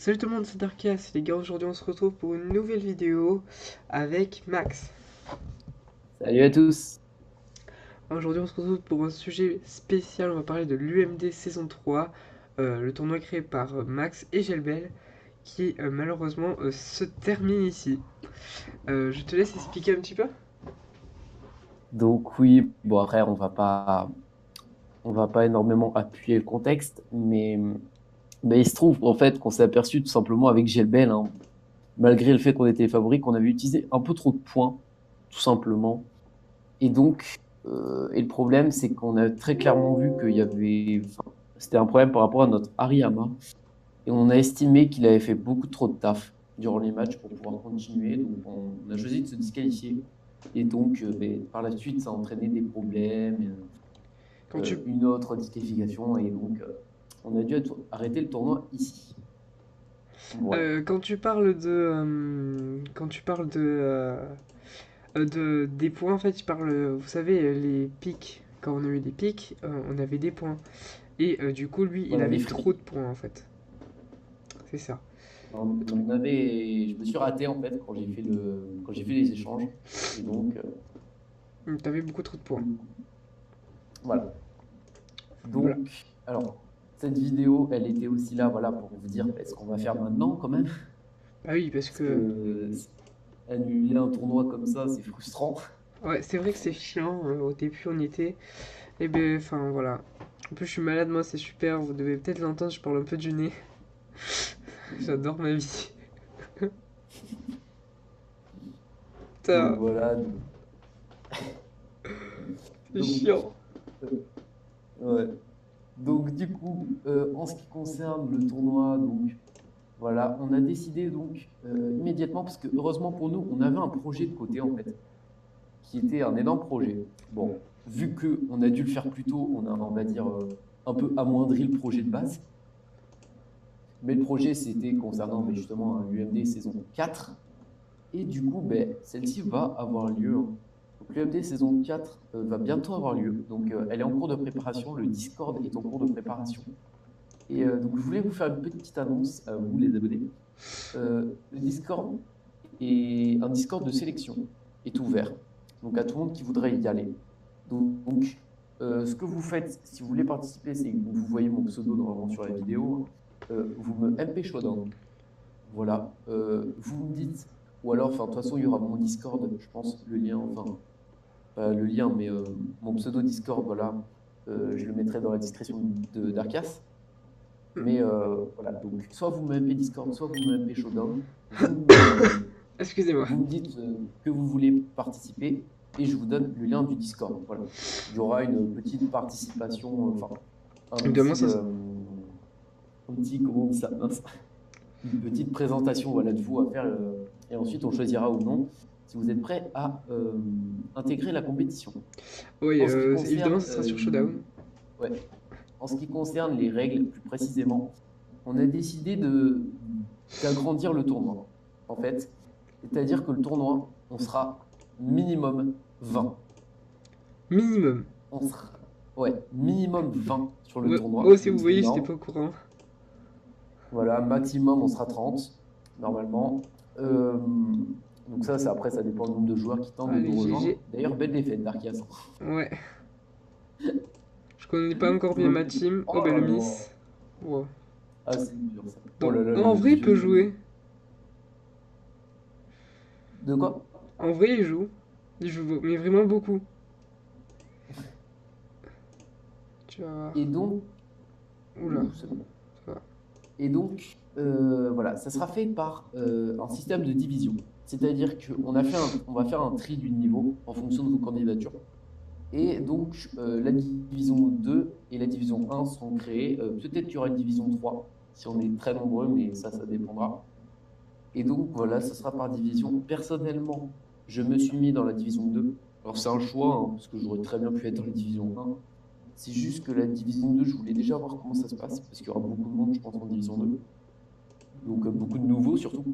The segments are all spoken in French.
Salut tout le monde, c'est Darkias, les gars, aujourd'hui on se retrouve pour une nouvelle vidéo avec Max. Salut à tous. Aujourd'hui on se retrouve pour un sujet spécial, on va parler de l'UMD saison 3, le tournoi créé par Max et Gelbel, qui malheureusement se termine ici. Je te laisse expliquer un petit peu. Donc oui, bon après on va pas énormément appuyer le contexte, mais il se trouve en fait qu'on s'est aperçu tout simplement avec Gelbel, hein, malgré le fait qu'on était les favoris, qu'on avait utilisé un peu trop de points, tout simplement. Et donc et le problème c'est qu'on a très clairement vu qu'il y avait, enfin, c'était un problème par rapport à notre Hariyama, et on a estimé qu'il avait fait beaucoup trop de taf durant les matchs pour pouvoir continuer. Donc, on a choisi de se disqualifier. Et donc, ben, par la suite, ça a entraîné des problèmes, Quand tu, une autre disqualification. Et donc, on a dû arrêter le tournoi ici. Voilà. quand tu parles des points, en fait, tu parles, vous savez, les pics. Quand on a eu des pics, on avait des points. Et du coup, lui, il Voilà, avait les trop fruits. de points en fait. C'est ça. Je me suis raté en fait quand j'ai fait les échanges. Et donc, T'avais beaucoup trop de points. voilà. Voilà. Donc, alors, cette vidéo, elle était aussi là, voilà, pour vous dire ce qu'on va faire maintenant quand même. Ah oui, parce Parce que que annuler un tournoi comme ça, c'est frustrant. ouais, c'est vrai que c'est chiant. Au début, on y était. Et ben, enfin voilà. En plus, je suis malade, moi, c'est super. Vous devez peut-être l'entendre, je parle un peu du nez. J'adore ma vie. Donc Putain, voilà. c'est Donc, chiant. ouais. Donc du coup, en ce qui concerne le tournoi, donc voilà, on a décidé donc immédiatement, parce que heureusement pour nous, on avait un projet de côté en fait, qui était un énorme projet. Bon, vu que on a dû le faire plus tôt, on va dire, un peu amoindri le projet de base. Mais le projet, c'était concernant ben, justement l'UMD saison 4. Et du coup, ben, celle-ci va avoir lieu, hein. Donc l'UMD saison 4 va bientôt avoir lieu. Donc elle est en cours de préparation. Le Discord est en cours de préparation. Et donc je voulais vous faire une petite annonce à vous, les abonnés. Le Discord est un Discord de sélection, est ouvert. Donc à tout le monde qui voudrait y aller. Donc ce que vous faites, si vous voulez participer, c'est que vous voyez mon pseudo normalement sur la vidéo. Vous me MP Showdown. Voilà. Vous me dites, ou alors, enfin, de toute façon, il y aura mon Discord, je pense, le lien, enfin, pas le lien, mais mon pseudo Discord, voilà. Je le mettrai dans la description de d'Arcas. Mais voilà, donc, soit vous me MP Discord, soit vous me MP Showdown. Excusez-moi. Vous me dites que vous voulez participer et je vous donne le lien du Discord. Voilà. Il y aura une petite participation, enfin, Demain, ça. un petit, comment on dit ça? Mince. Une petite présentation voilà, de vous à faire. Et ensuite, on choisira ou non si vous êtes prêt à intégrer la compétition. Oui, En ce qui évidemment, concerne, ça sera sur Showdown. ouais, en ce qui concerne les règles, plus précisément, on a décidé d'agrandir le tournoi. En fait, c'est-à-dire que le tournoi, on sera minimum 20. Minimum. On sera, ouais, minimum 20 sur le Ouais, oh, tournoi, si vous donc c'est voyez, j'étais énorme. pas au courant. Voilà, maximum, on sera 30, normalement. Donc ça, après, ça dépend du nombre de joueurs qui tentent de Allez, nous rejoindre. GG. D'ailleurs, belle défaite d'Arkias. Ouais. Je connais pas encore bien ma Donc, team. Oh, oh ben là le là. Miss. Wow. Ah, c'est dur ça. Oh Non, là là, en le vrai, il peut vieux. jouer. De quoi? En vrai, il joue. Il joue, mais vraiment beaucoup. Tu vas voir. Et donc, Oula, c'est bon. ça va. Et donc, voilà, ça sera fait par un système de division. C'est-à-dire on va faire un tri du niveau en fonction de vos candidatures. Et donc, la division 2 et la division 1 seront créées. Peut-être qu'il y aura une division 3 si on est très nombreux, mais ça dépendra. Et donc, voilà, ça sera par division. Personnellement, je me suis mis dans la division 2. Alors, c'est un choix, hein, parce que j'aurais très bien pu être dans la division 1. C'est juste que la division 2, je voulais déjà voir comment ça se passe, parce qu'il y aura beaucoup de monde, je pense, en division 2. Donc, beaucoup de nouveaux surtout.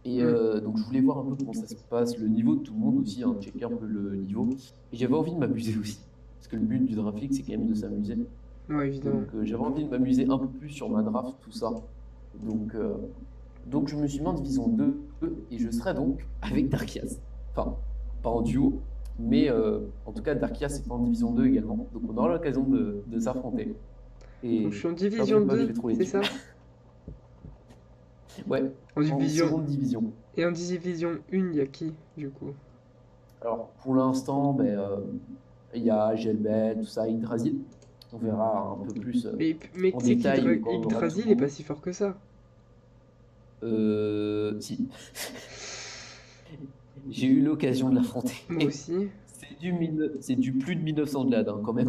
Et Hmm. donc, je voulais voir un peu comment ça se passe, le niveau de tout le monde aussi, hein, checker un peu le niveau. Et j'avais envie de m'amuser aussi. Parce que le but du Draft League, c'est quand même de s'amuser. Ouais, évidemment. Donc, j'avais envie de m'amuser un peu plus sur ma draft, tout ça. Donc, euh, donc je me suis mis en division 2 et je serai donc avec Darkias. Enfin, pas en duo, mais en tout cas, Darkias est en division 2 également. Donc on aura l'occasion de s'affronter. Donc je Et suis en t'en division fais pas, je 2, vais trop les c'est tuer. ça? Ouais, En en division. seconde division. Et en division 1, il y a qui, du coup? Alors, pour l'instant, ben, il y a Gelbel, tout ça, Yggdrasil. On verra un peu plus Mais mec, en tu sais détail quand on aura tout qu'Yggdrasil le il est pas monde. si fort que ça. Si. J'ai eu l'occasion de Moi l'affronter. aussi. C'est du plus de 1900 de LAD, hein, quand même.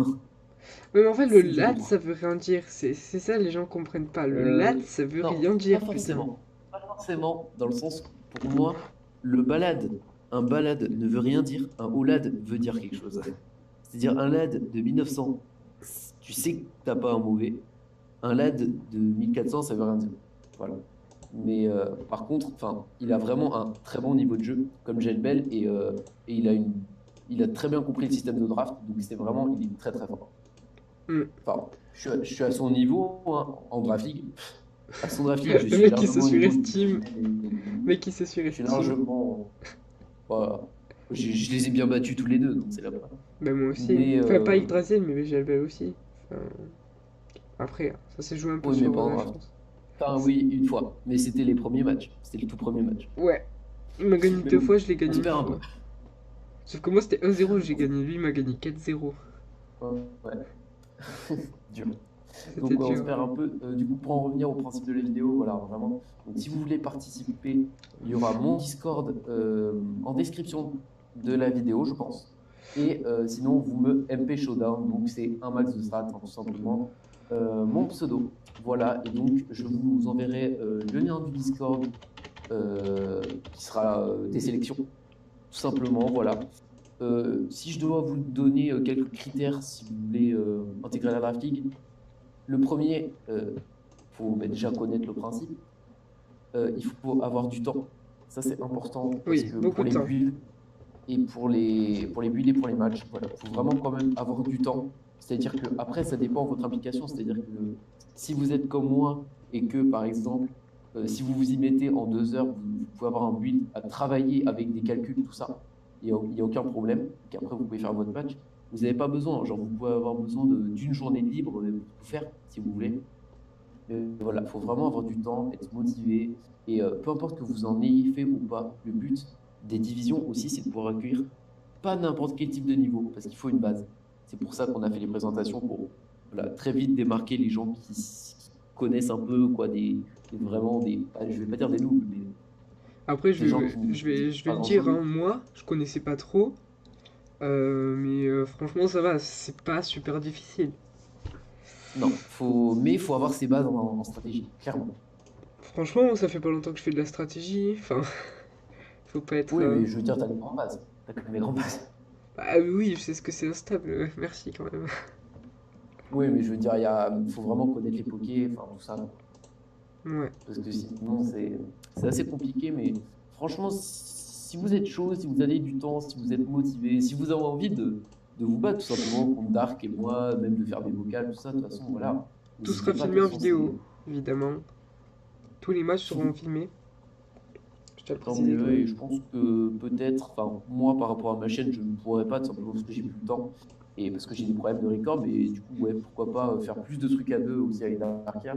Ouais, mais en fait, le C'est du lat, lourd. ça veut rien dire. C'est ça, les gens comprennent pas. Le lat, ça veut Non, rien pas dire, putain. forcément. Pas forcément, dans le sens, pour moi, le balade, un balade ne veut rien dire, un haut lad veut dire quelque chose. C'est-à-dire un lad de 1900, tu sais que t'as pas un mauvais. Un lad de 1400, ça veut rien dire. Voilà. Mais par contre, enfin, il a vraiment un très bon niveau de jeu, comme Jelbel, et il a très bien compris le système de draft, donc c'est vraiment, il est très très fort. Hmm. Enfin, je suis à son niveau hein, en draft league. À son draft league, je Le suis mec qui se largement au niveau de surestime. Le mec qui se je suis surestime. largement. Voilà. Je les ai bien battus tous les deux, donc c'est la preuve. Bah, moi aussi. Mais Enfin, pas Yggdrasil, mais Jalbel aussi. Enfin, après, ça s'est joué un peu oui, mais sur pas en la draft. chance. Enfin, oui, une fois. Mais c'était les premiers matchs. C'était le tout premier match. Ouais. Il m'a gagné Mais deux bon, fois, je l'ai on gagné une espère un peu. fois. Sauf que moi, c'était 1-0, j'ai gagné. Lui, il m'a gagné 4-0. Ouais, dur. C'était Donc, ouais, on dur. espère un peu. Du coup, pour en revenir au principe de la vidéo, voilà, vraiment. Donc, si vous voulez participer, il y aura mon Discord en description de la vidéo, je pense. Et sinon, vous me MP Showdown. Donc, c'est un max de strat, hein, tout simplement. Mon pseudo. Voilà. Et donc, je vous enverrai le lien du Discord qui sera des sélections, tout simplement. Voilà. Si je dois vous donner quelques critères si vous voulez intégrer la Draft League, le premier, faut déjà connaître le principe. Il faut avoir du temps. Ça, c'est important parce Oui, que beaucoup pour de les temps. builds et pour les builds et pour les matchs, voilà, faut vraiment quand même avoir du temps. C'est-à-dire que après, ça dépend de votre implication. C'est-à-dire que si vous êtes comme moi et que, par exemple, si vous vous y mettez en 2 heures, vous pouvez avoir un build à travailler avec des calculs, tout ça. Il y a aucun problème. Qu'après, vous pouvez faire votre match. Vous n'avez pas besoin. Genre, vous pouvez avoir besoin d'une journée libre pour tout faire si vous voulez. Mais voilà, il faut vraiment avoir du temps, être motivé. Et peu importe que vous en ayez fait ou pas, le but des divisions aussi, c'est de pouvoir accueillir pas n'importe quel type de niveau, parce qu'il faut une base. C'est pour ça qu'on a fait les présentations pour voilà, très vite démarquer les gens qui connaissent un peu, quoi, vraiment des. Je vais pas dire des noobs, mais Après, des gens qui ne je connaissent vais pas le dire, grand-chose. hein, moi, je connaissais pas trop. Mais franchement, ça va, c'est pas super difficile. Non, mais il faut avoir ses bases en stratégie, clairement. Franchement, ça fait pas longtemps que je fais de la stratégie. Enfin, faut pas être. Oui, mais je veux dire, tu as les grandes bases. Tu as quand même les grandes bases. Ah oui, je sais ce que c'est instable. Merci quand même. Oui, mais je veux dire, faut vraiment connaître les pokés, enfin tout ça, quoi. Ouais. Parce que sinon, c'est assez compliqué. Mais franchement, si vous êtes chaud, si vous avez du temps, si vous êtes motivé, si vous avez envie de vous battre tout simplement contre Dark et moi, même de faire des vocales, tout ça, de toute façon, voilà, Tout n'hésitez sera pas, de filmé toute en façon, vidéo, c'est évidemment. Tous les matchs seront filmés. Je tiens à le tant préciser quand mieux. même. Et je pense que peut-être, enfin, moi, par rapport à ma chaîne, je ne pourrais pas, tout simplement parce que j'ai plus le temps et parce que j'ai des problèmes de record. Mais du coup, ouais, pourquoi pas faire plus de trucs à deux aussi avec Darkia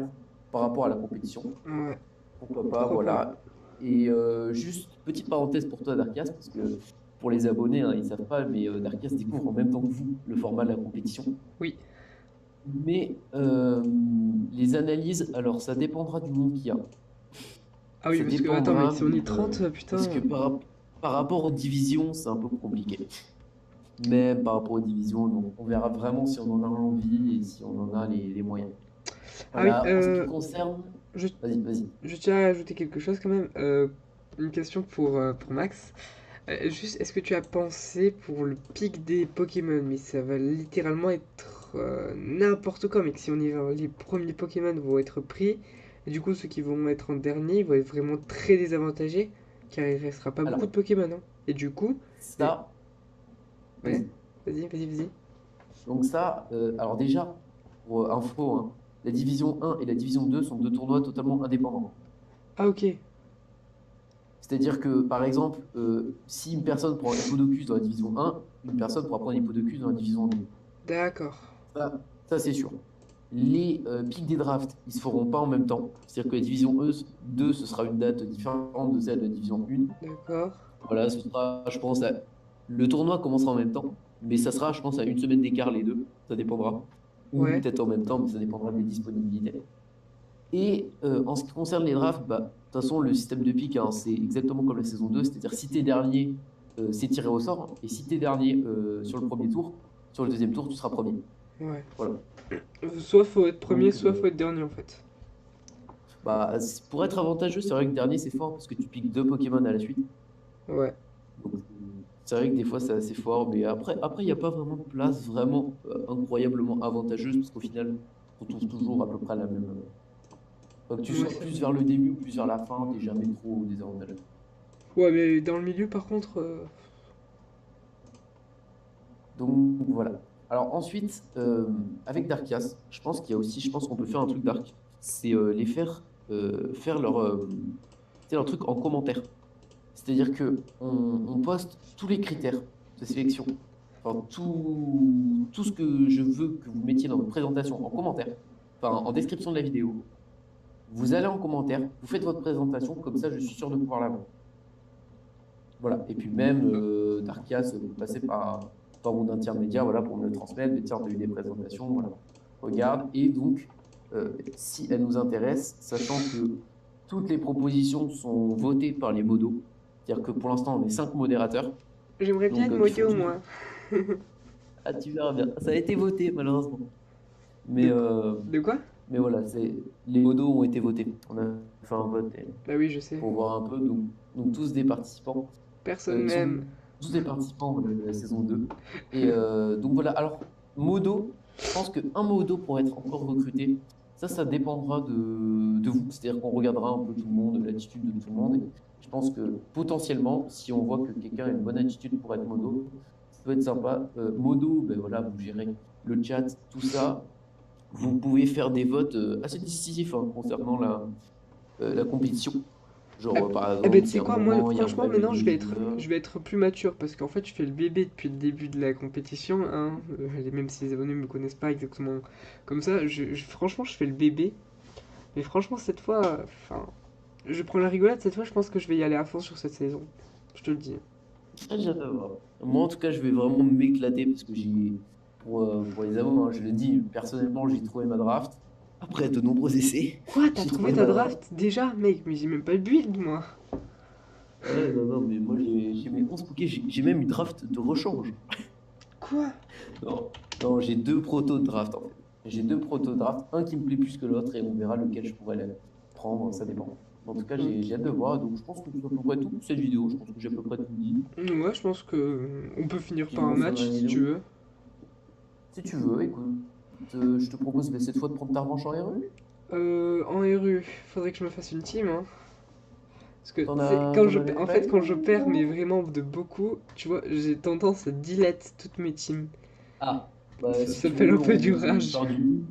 par rapport à la compétition. Ouais, Pourquoi pas, pourquoi pas. voilà. Et juste petite parenthèse pour toi, Darkias, parce que pour les abonnés, hein, ils ne savent pas, mais Darkias découvre en même temps que vous le format de la compétition. Oui. Mais les analyses, alors ça dépendra du monde qu'il y a. Ah oui, Ça parce que, attends, mais dépendra, si on est mais, 30, parce que putain. par rapport aux divisions, c'est un peu compliqué. Mais par rapport aux divisions, donc, on verra vraiment si on en a l'envie et si on en a les moyens. Ah oui, Voilà, en ce qui concerne. je, Vas-y, vas-y. je tiens à ajouter quelque chose quand même. Une question pour Max. Juste, est-ce que tu as pensé pour le pic des Pokémon? Mais ça va littéralement être n'importe quoi. Mais que si on y va, les premiers Pokémon vont être pris. Et du coup, ceux qui vont être en dernier vont être vraiment très désavantagés. Car il restera pas beaucoup de Alors, Pokémon, hein. Et du coup, et- ça, ouais, vas-y. vas-y. Donc ça, alors déjà, pour info, hein, la division 1 et la division 2 sont deux tournois totalement indépendants. Ah, ok. C'est-à-dire que, par exemple, si une personne prend Hippodocus dans la division 1, une personne pourra prendre Hippodocus dans la division 2. D'accord. Ça c'est sûr. Les pics des drafts, ils se feront pas en même temps. C'est-à-dire que la division 2, ce sera une date différente de celle de la division 1. D'accord. Voilà, ce sera, je pense, le tournoi commencera en même temps, mais ça sera, je pense, à une semaine d'écart les deux. Ça dépendra. Ou Ouais. peut-être en même temps, mais ça dépendra des disponibilités. Et en ce qui concerne les drafts, bah, de toute façon, le système de pick, hein, c'est exactement comme la saison 2, c'est-à-dire si t'es dernier, c'est tiré au sort, hein, et si t'es dernier sur le premier tour, sur le deuxième tour, tu seras premier. Ouais. Voilà. Soit faut être premier, Donc, soit faut être dernier en fait. bah, pour être avantageux, c'est vrai que dernier, c'est fort parce que tu piques deux Pokémon à la suite. Ouais. Donc, c'est vrai que des fois, c'est assez fort, mais après, il n'y a pas vraiment de place vraiment incroyablement avantageuse parce qu'au final, on trouve toujours à peu près la même. Que tu Ouais, sois plus vers le début ou plus vers la fin, t'es jamais trop désavantagé. ouais, mais dans le milieu par contre. Donc voilà. Alors ensuite, avec Darkias, je pense qu'il y a aussi, je pense qu'on peut faire un truc dark. C'est les faire tu sais, leur truc en commentaire. C'est-à-dire que on poste tous les critères de sélection, enfin tout ce que je veux que vous mettiez dans votre présentation en commentaire, enfin en description de la vidéo. Vous allez en commentaire, vous faites votre présentation, comme ça je suis sûr de pouvoir la voir. Voilà. Et puis même Darkias, vous passez par mon intermédiaire, voilà, pour me le transmettre, mais tiens, on a eu des présentations, voilà. Regarde. Et donc, si elle nous intéresse, sachant que toutes les propositions sont votées par les modos, c'est-à-dire que pour l'instant, on est 5 modérateurs, J'aimerais bien donc être qui font modo tous. moi. Ah, tu verras bien. Ça a été voté, malheureusement. Mais, De, euh, de quoi? mais voilà, les modos ont été votés. On a fait un vote Bah oui, je sais. pour voir un peu. Donc tous des participants. Personne Ils sont m'aime. tous des participants voilà, de la saison 2. Et donc voilà, alors Modo, je pense qu'un Modo pourrait être encore recruté. Ça dépendra de vous. C'est-à-dire qu'on regardera un peu tout le monde, l'attitude de tout le monde. Et je pense que potentiellement, si on voit que quelqu'un a une bonne attitude pour être Modo, ça peut être sympa. Modo, ben voilà, vous gérez le chat, tout ça. Vous pouvez faire des votes assez décisifs hein, concernant la compétition. Ah, Genre, par eh ben, exemple, tu si sais à un quoi, moi, moment, il y a un franchement, problème maintenant, de joueur. je vais être plus mature parce qu'en fait, je fais le bébé depuis le début de la compétition, hein. Même si les abonnés me connaissent pas exactement comme ça, franchement, je fais le bébé. Mais franchement, cette fois, enfin, je prends la rigolade. Cette fois, je pense que je vais y aller à fond sur cette saison. Je te le dis. Ah, j'ai hâte de voir. Moi, en tout cas, je vais vraiment m'éclater parce que pour les avos, hein, je le dis, personnellement, j'ai trouvé ma draft. Après de nombreux essais, Quoi, t'as j'ai trouvé trouvé ta ma draft. draft déjà, mec? Mais j'ai même pas le build, moi. Ouais, non, non, mais moi, j'ai mes 11 Poké, j'ai même une draft de rechange. Quoi? Non, non, j'ai deux protos de draft, en fait. J'ai deux protos de draft, un qui me plaît plus que l'autre et on verra lequel je pourrais prendre, ça dépend. En tout cas, j'ai hâte de voir, donc je pense que c'est à peu près tout pour cette vidéo. Je pense que j'ai à peu près tout dit. Ouais, je pense que on peut finir par un Effectivement, fin de match la si tu vidéo. veux. Si tu veux, écoute, je te propose cette fois de prendre ta revanche en RE. En RU, faudrait que je me fasse une team, hein. Parce que, tu T'en sais, as, t'en avais en pas fait, une quand je perds, mais avant? vraiment de beaucoup, tu vois, j'ai tendance à delete toutes mes teams. Ah, bah Ça si tu s'appelle veux, un peu du on rage. part du.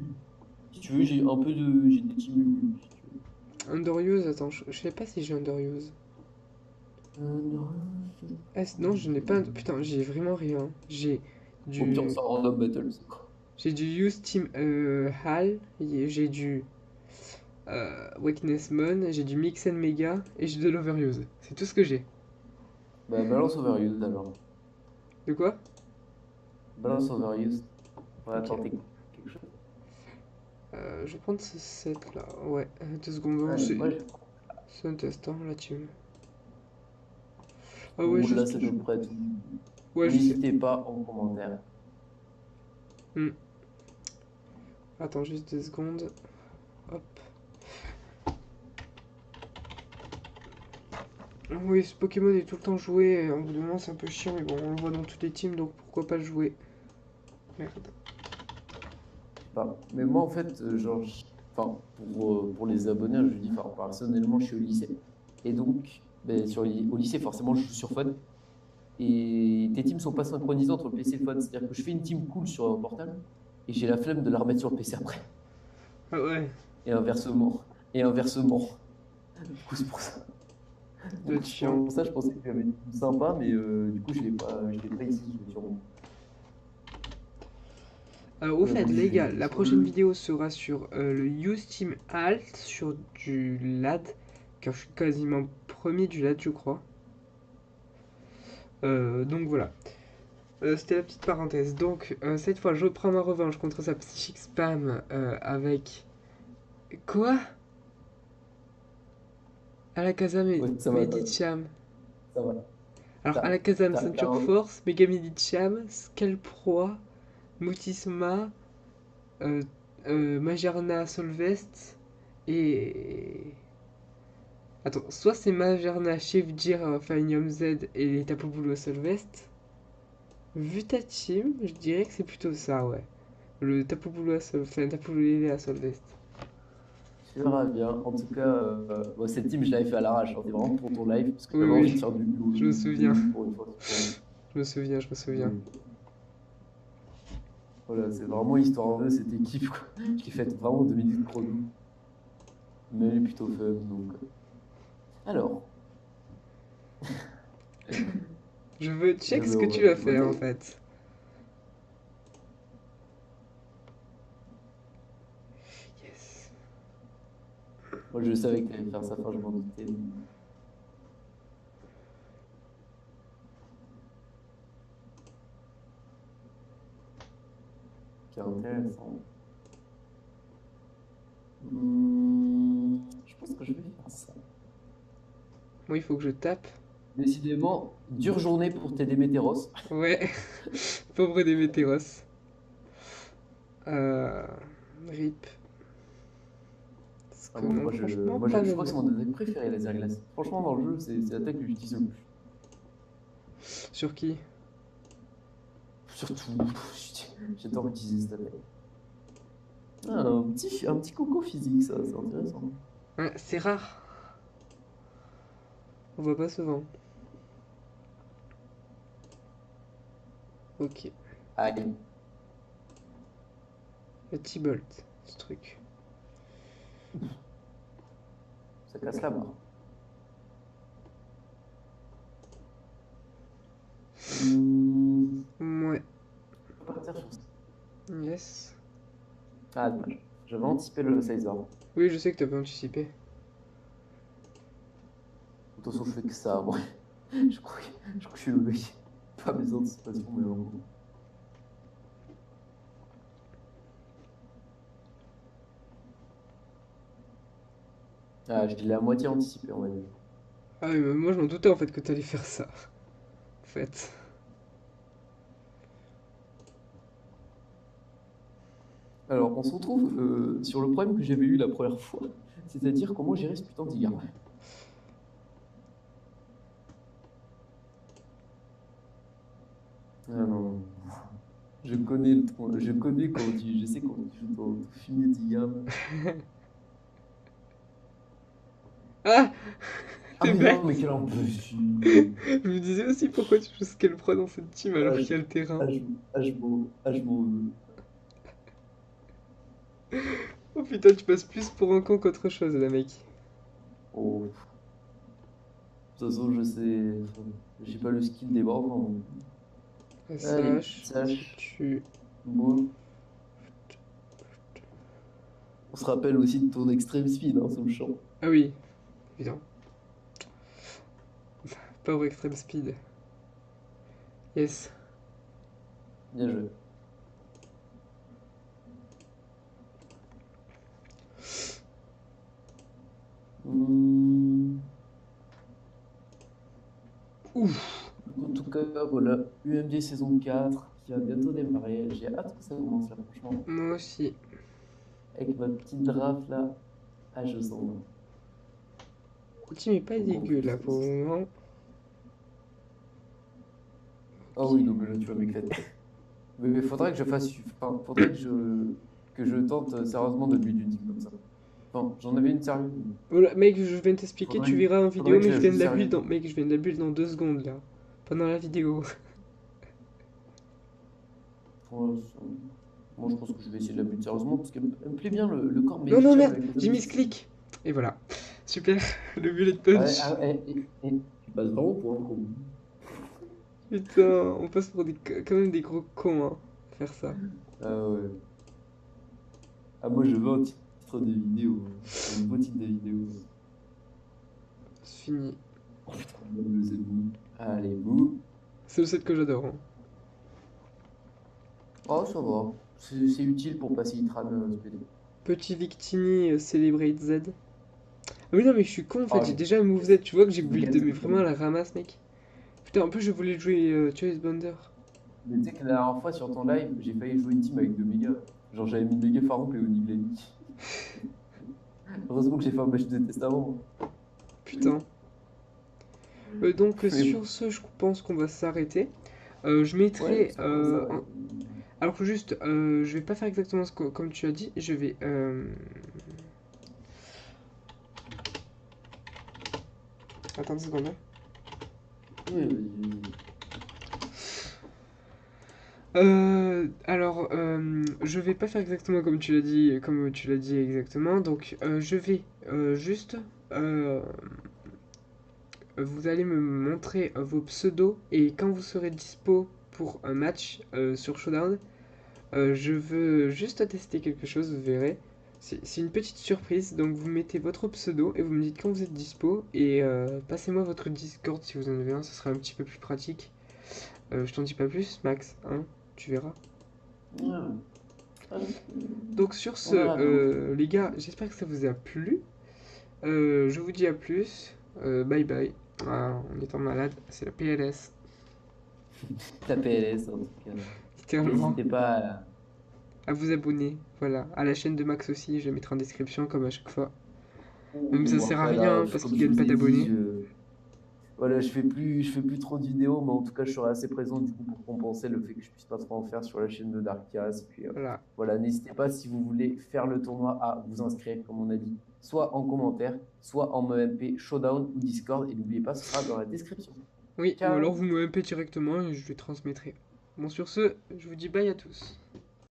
Si tu veux, j'ai des teams Lulu, si tu veux. Underuse, attends, je sais pas si j'ai Underuse. Non. Ah, non, je n'ai pas. Putain, j'ai vraiment rien. Au pire, on Du. sort random battle. J'ai du Use Team HAL, j'ai du Weakness Mon, j'ai du Mix and Mega et j'ai de l'Overuse. C'est tout ce que j'ai. Bah balance overuse alors. De quoi? Balance overuse. On va Ok. tenter quelque chose. Je vais prendre ce set là. Ouais, 2 secondes. Hein, Allez, moi je. c'est un test, hein, la team. Ah ouais, Bon, là juste. c'est à peu près tout. Ouais, je sais. N'hésitez pas en commentaire. Hmm. Attends, juste 2 secondes. Hop. Oui, ce Pokémon est tout le temps joué. Et en bout de moment, c'est un peu chiant, mais bon, on le voit dans toutes les teams, donc pourquoi pas le jouer? Merde. Enfin, mais moi en fait, genre, enfin, pour les abonnés, je dis, enfin, personnellement, je suis au lycée. Et donc, ben, au lycée, forcément, je joue sur phone. Et tes teams sont pas synchronisés entre le PC et le phone. C'est-à-dire que je fais une team cool sur un portable et j'ai la flemme de la remettre sur le PC après. Ah ouais, Et inversement. Et inversement. Du coup, c'est pour ça. ça Du doit coup, être c'est chiant. pour ça, je pensais que j'avais une team sympa, mais du coup, je l'ai pas ici, je l'ai sur moi. Au Mais fait, bon, les je gars, vais la sur prochaine le. vidéo sera sur le Use Team Alt, sur du LAD, car je suis quasiment premier du LAD, je crois. Donc voilà. C'était la petite parenthèse. Donc, cette fois, je prends ma revanche contre sa psychique spam avec. Quoi? Alakazam et Ouais, ça va, Medicham. ça va. Alors, Alakazam, T'as Ceinture un. Force, Mega Medicham, Scalproie, Mutisma, euh, Magerna Solvest et. Attends, soit c'est Magerna Chefdir Finium Z et les Tapu Bulu Solvest. Vu ta team, je dirais que c'est plutôt ça, ouais. Le Tapu Bulu à enfin, Tapu Lele à Solvest. Tu verras bien. En tout cas, bon, cette team, je l'avais fait à l'arrache. Hein. C'est vraiment pour ton live, parce que Oui, j'avais envie de oui, faire je me du souviens. win pour une fois. Je me souviens, je me souviens. Donc, voilà, c'est vraiment histoire de cette équipe, quoi. Je l'ai faite vraiment 2 minutes chrono. Mais elle est plutôt fun. Donc. Alors, Je veux je check ce vais que on tu va vas faire en dévoiler. fait. Yes. Moi, je savais que tu allais faire ça, enfin, je m'en doutais. C'est intéressant. Je pense que je vais faire ça. Moi, il faut que je tape. Décidément, dure journée pour t'aider Météros. Ouais, pauvre des météros. Euh... Rip. Parce Ah, que non, franchement, pas je crois que c'est maintenant. mon attaque préférée, laser glace. Franchement, dans le jeu, c'est l'attaque que j'utilise le plus. Sur qui? Surtout, j'adore utiliser cette attaque. Ah, un petit coco physique, ça, c'est intéressant. Ouais, c'est rare. On voit pas souvent. Ok. Aïe, Le T-Bolt, ce truc. ça casse la barre. Ouais. Je peux partir sur ça. Yes. Ah, dommage. J'avais anticipé le Sizer. Oui, je sais que t'as pas anticipé. De toute façon, je fais que ça, moi. Je crois que je suis le mec. Pas mes anticipations, mais vraiment. Ah, je l'ai à moitié anticipé, on va dire. Ah oui, mais moi je m'en doutais en fait que t'allais faire ça. En fait. Alors, on se retrouve sur le problème que j'avais eu la première fois, c'est-à-dire comment gérer ce putain d'IA. Ah non, non. Je connais je sais comment tu joues ton fumier d'IA. Ah! Ah T'es mais non, mais bête! quel imbécile! Je me disais aussi pourquoi tu joues Scalpro dans cette team alors Ah, qu'il y a le terrain. je m'en veux. Oh putain, tu passes plus pour un con qu'autre chose là, mec. Oh, de toute façon, je sais, j'ai pas le skill des barbres. Donc. Allez, SH, sache, tu. bon. On se rappelle aussi de ton extreme speed, hein, sur le champ. Ah oui, évidemment. Power Extreme Speed. Yes. Bien joué. Hmm. Ouf! En tout cas, voilà, UMD saison 4 qui va bientôt démarrer. J'ai hâte que ça commence là, franchement. Moi aussi. Avec ma petite draft là. Ah, je sens. Le team est pas Donc en dégueu plus. là pour le moment. Ah oui, non, mais là tu vas m'éclater. Mais il faudrait que je fasse. Enfin, faudrait que je tente sérieusement de build une team comme ça. Enfin, j'en avais une sérieuse. Voilà, mec, je viens de t'expliquer, tu verras en Faudrait vidéo, que je mais je la viens joue de la build sérieux. dans... Mec, je viens de la build dans 2 secondes là. Pendant la vidéo. Pour- Moi, je pense que je vais essayer de la buter sérieusement parce qu'elle me plaît bien le corps Non, non, maelstrom merde, avec les j'ai mis ce abilities. clic. Et voilà. Super, le bullet Ah ouais, punch. ah ouais, tu passes vraiment pour un con. Putain, on passe pour quand même des gros cons, hein, faire ça. Ah ouais. Ah, moi, je veux un titre de vidéo, hein. Un beau titre de vidéo. C'est fini. Oh putain, c'est bon. Allez, bouh. C'est le set que j'adore, hein. Oh, ça va. C'est utile pour passer Itran SPD. Petit Victini Celebrate Z. Ah oui, non, mais je suis con en fait, Ah, j'ai déjà un move Z. Tu vois que j'ai je build capte mais vraiment à totalement. la ramasse, mec. Putain, en plus, je voulais jouer Choice Bonder. Mais tu sais que la dernière fois sur ton live, j'ai failli jouer une team avec 2 mégas. Genre, j'avais mis méga Farouk et Oniglani. Heureusement que j'ai fait un match de test avant. Putain. Donc, Mais bon. sur ce, je pense qu'on va s'arrêter. Je Ouais, mettrai. ça va, ça va. Alors que juste, je vais pas faire exactement comme tu as dit. Je vais. Attends une seconde, hein. Ouais, vas-y. Je vais pas faire exactement comme tu l'as dit exactement. Donc, je vais juste. euh, Vous allez me montrer vos pseudos et quand vous serez dispo pour un match sur Showdown, je veux juste tester quelque chose, vous verrez. C'est une petite surprise, donc vous mettez votre pseudo et vous me dites quand vous êtes dispo et passez-moi votre Discord si vous en avez un, ce sera un petit peu plus pratique. Je t'en dis pas plus, Max, hein, tu verras. Ouais, ouais. Donc sur On ce, verra bien. les gars, j'espère que ça vous a plu. Je vous dis à plus. Bye bye. Ah, en étant malade, c'est la PLS, Ta PLS, en tout cas. littéralement. N'hésitez pas à. À vous abonner, voilà. À la chaîne de Max aussi, je vais mettre en description comme à chaque fois. Même ça Ou sert à après, rien là, hein, parce comme qu'il je gagne vous pas ai dit, d'abonnés. voilà, je fais plus trop de vidéos, mais en tout cas, je serai assez présent du coup pour compenser le fait que je puisse pas trop en faire sur la chaîne de Darkias. Puis Voilà. voilà, n'hésitez pas si vous voulez faire le tournoi à vous inscrire, comme on a dit, soit en commentaire, soit en MP Showdown ou Discord. Et n'oubliez pas, ce sera dans la description. Oui, ou alors Ciao! vous me MP directement et je lui transmettrai. Bon, sur ce, je vous dis bye à tous.